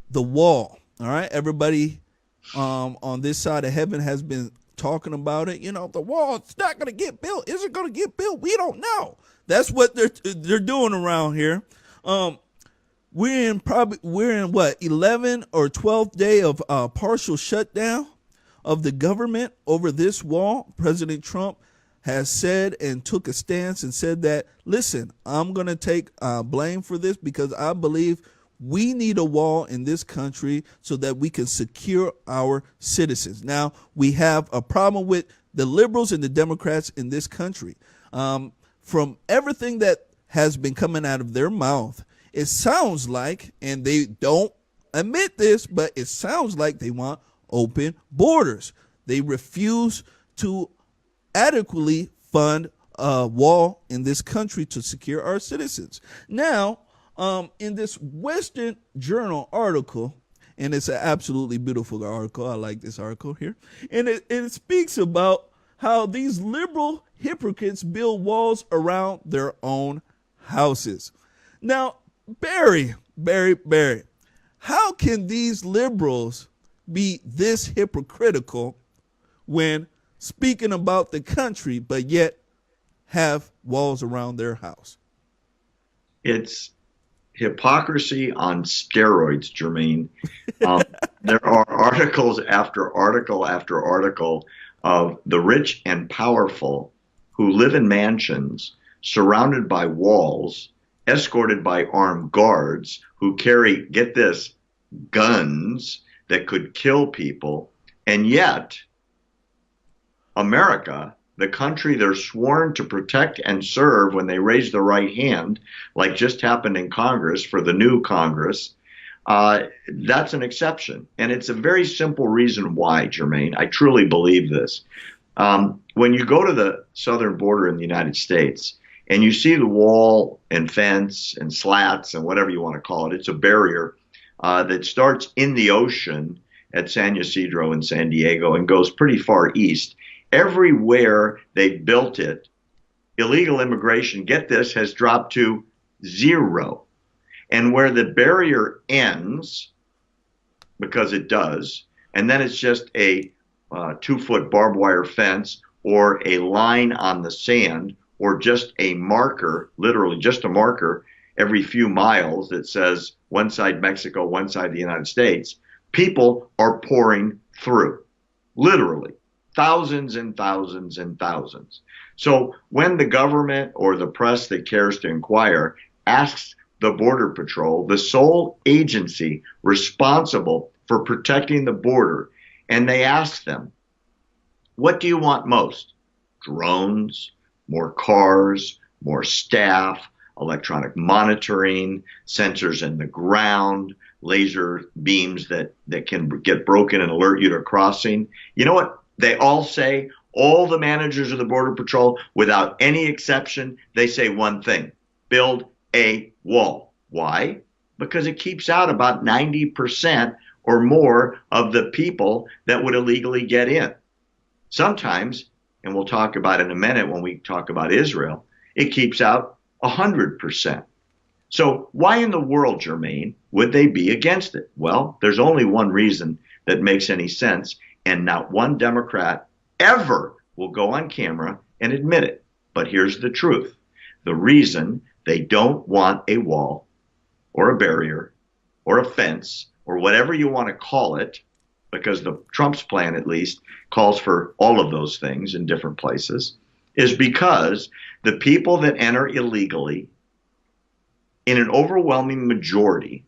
the wall. All right, everybody on this side of heaven has been talking about it. You know, the wall, it's not going to get built. Is it going to get built? We don't know. That's what they're doing around here. Um, we're in what 11th or 12th day of partial shutdown of the government over this wall. President Trump has said and took a stance and said that, listen, I'm going to take blame for this because I believe we need a wall in this country so that we can secure our citizens. Now, we have a problem with the liberals and the Democrats in this country. From everything that has been coming out of their mouth, it sounds like, and they don't admit this, but it sounds like they want open borders. They refuse to adequately fund a wall in this country to secure our citizens. Now, in this Western Journal article, and it's an absolutely beautiful article. I like this article here. And it speaks about how these liberal hypocrites build walls around their own houses. Now, Barry, how can these liberals be this hypocritical when speaking about the country, but yet have walls around their house? It's hypocrisy on steroids, Jermaine. Um, there are articles after article after article of the rich and powerful who live in mansions surrounded by walls, escorted by armed guards who carry, get this, guns that could kill people. And yet, America, the country they're sworn to protect and serve when they raise the right hand, like just happened in Congress for the new Congress, that's an exception. And it's a very simple reason why, Jermaine. I truly believe this. When you go to the southern border in the United States and you see the wall and fence and slats and whatever you want to call it, it's a barrier that starts in the ocean at San Ysidro in San Diego and goes pretty far east. Everywhere they built it, illegal immigration, get this, has dropped to zero. And where the barrier ends, because it does, and then it's just a 2-foot barbed wire fence or a line on the sand or just a marker, literally just a marker every few miles that says one side Mexico, one side the United States, people are pouring through, literally. Thousands and thousands and thousands. So when the government or the press that cares to inquire asks the Border Patrol, the sole agency responsible for protecting the border, and they ask them, what do you want most? Drones, more cars, more staff, electronic monitoring, sensors in the ground, laser beams that can get broken and alert you to crossing. You know what? They all say, all the managers of the Border Patrol, without any exception, they say one thing: build a wall. Why? Because it keeps out about 90% or more of the people that would illegally get in. Sometimes, and we'll talk about it in a minute when we talk about Israel, it keeps out 100%. So why in the world, Jermaine, would they be against it? Well, there's only one reason that makes any sense, and not one Democrat ever will go on camera and admit it. But here's the truth. The reason they don't want a wall or a barrier or a fence or whatever you want to call it, because the Trump's plan at least calls for all of those things in different places, is because the people that enter illegally in an overwhelming majority,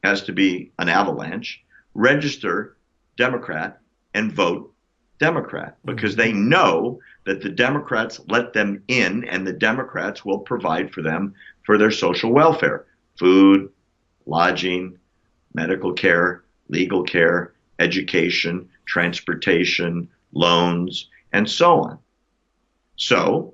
has to be an avalanche, register Democrat and vote Democrat because they know that the Democrats let them in and the Democrats will provide for them for their social welfare, food, lodging, medical care, legal care, education, transportation, loans, and so on. So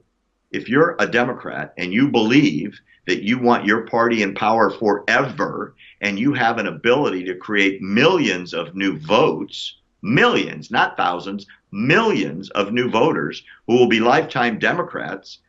if you're a Democrat and you believe that you want your party in power forever and you have an ability to create millions of new votes, millions, not thousands, millions of new voters who will be lifetime Democrats,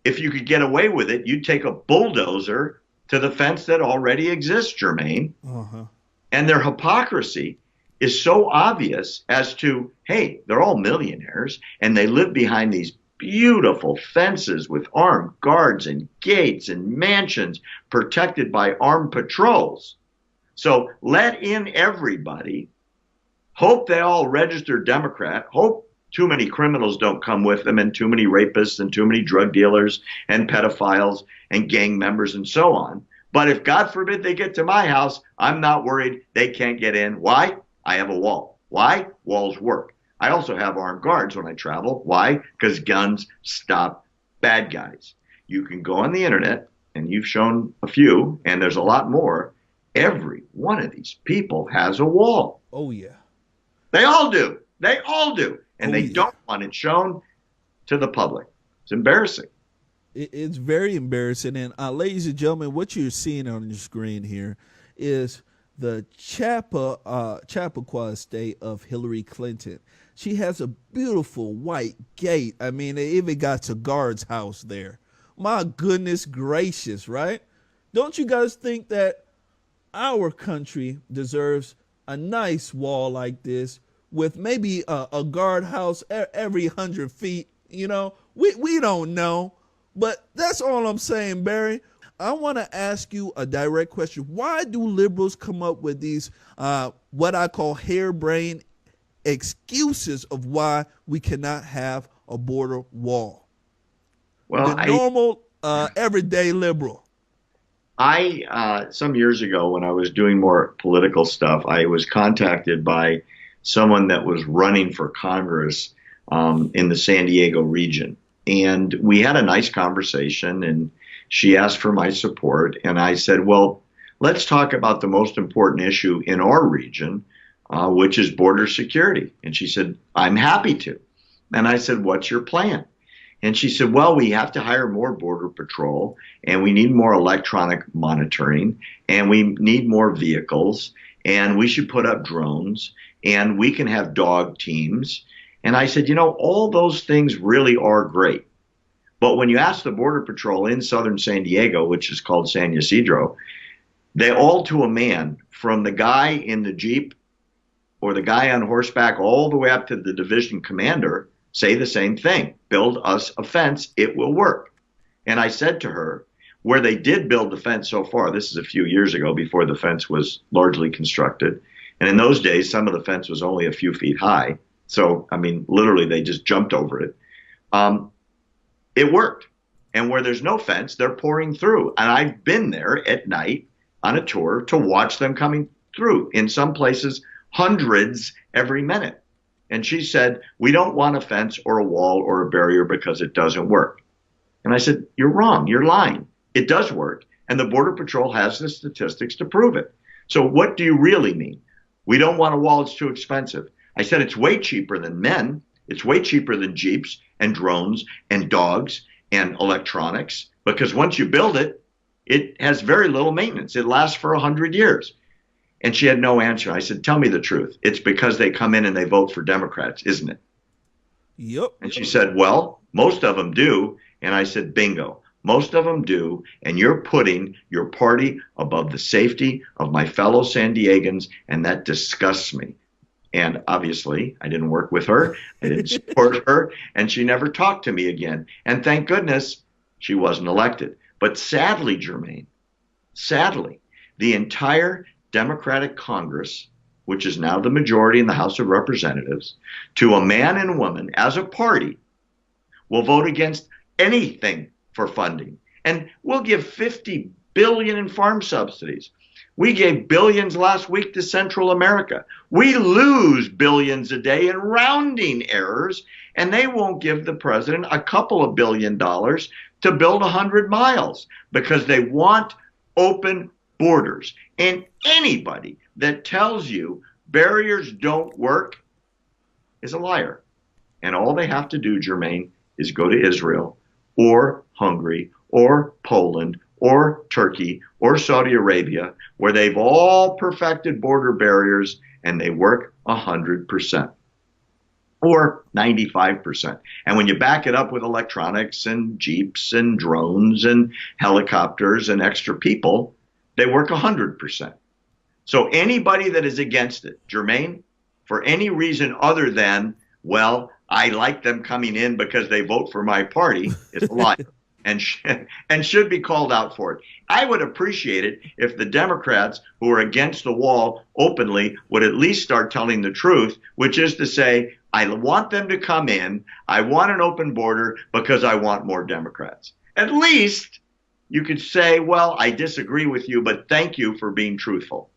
if you could get away with it, you'd take a bulldozer to the fence that already exists, Jermaine. Uh-huh. And their hypocrisy is so obvious as to, hey, they're all millionaires and they live behind these beautiful fences with armed guards and gates and mansions protected by armed patrols. So let in everybody, hope they all register Democrat, hope too many criminals don't come with them and too many rapists and too many drug dealers and pedophiles and gang members and so on. But if God forbid they get to my house, I'm not worried they can't get in. Why? I have a wall. Why? Walls work. I also have armed guards when I travel. Why? Because guns stop bad guys. You can go on the internet, and you've shown a few, and there's a lot more. Every one of these people has a wall. Oh, yeah. They all do. They all do. And they yeah. don't want it shown to the public. It's embarrassing. It's very embarrassing. And ladies and gentlemen, what you're seeing on your screen here is the Chappaqua estate of Hillary Clinton. She has a beautiful white gate. I mean, they even got a guard's house there. My goodness gracious, right? Don't you guys think that our country deserves a nice wall like this with maybe a guard house every 100 feet? You know, we don't know. But that's all I'm saying, Barry. I want to ask you a direct question. Why do liberals come up with these, what I call harebrained excuses of why we cannot have a border wall? Well, the normal, everyday liberal. Some years ago when I was doing more political stuff, I was contacted by someone that was running for Congress in the San Diego region. And we had a nice conversation, and she asked for my support. And I said, well, let's talk about the most important issue in our region, which is border security. And she said, I'm happy to. And I said, what's your plan? And she said, well, we have to hire more border patrol, and we need more electronic monitoring, and we need more vehicles, and we should put up drones, and we can have dog teams. And I said, you know, all those things really are great. But when you ask the Border Patrol in southern San Diego, which is called San Ysidro, they all to a man, from the guy in the Jeep or the guy on horseback all the way up to the division commander, say the same thing. Build us a fence, it will work. And I said to her, where they did build the fence so far, this is a few years ago before the fence was largely constructed. And in those days, some of the fence was only a few feet high. So, I mean, literally, they just jumped over it. It worked. And where there's no fence, they're pouring through. And I've been there at night on a tour to watch them coming through. In some places, hundreds every minute. And she said, we don't want a fence or a wall or a barrier because it doesn't work. And I said, you're wrong. You're lying. It does work. And the Border Patrol has the statistics to prove it. So what do you really mean? We don't want a wall. It's too expensive. I said, it's way cheaper than men. It's way cheaper than Jeeps and drones and dogs and electronics, because once you build it, it has very little maintenance. It lasts for 100 years. And she had no answer. I said, tell me the truth. It's because they come in and they vote for Democrats, isn't it? Yep. And she said, well, most of them do. And I said, bingo. Most of them do. And you're putting your party above the safety of my fellow San Diegans. And that disgusts me. And obviously, I didn't work with her. I didn't support her. And she never talked to me again. And thank goodness she wasn't elected. But sadly, Jermaine, sadly, the entire Democratic Congress, which is now the majority in the House of Representatives, to a man and woman as a party, will vote against anything for funding. And we'll give $50 billion in farm subsidies. We gave billions last week to Central America. We lose billions a day in rounding errors, and they won't give the president a couple of $1 billion to build 100 miles because they want open borders. And anybody that tells you barriers don't work is a liar. And all they have to do, Jermaine, is go to Israel or Hungary or Poland or Turkey or Saudi Arabia, where they've all perfected border barriers and they work 100%. or 95%. And when you back it up with electronics and jeeps and drones and helicopters and extra people, they work 100%. So anybody that is against it, Jermaine, for any reason other than, well, I like them coming in because they vote for my party, is a liar and and should be called out for it. I would appreciate it if the Democrats who are against the wall openly would at least start telling the truth, which is to say, I want them to come in. I want an open border because I want more Democrats. At least you could say, well, I disagree with you, but thank you for being truthful.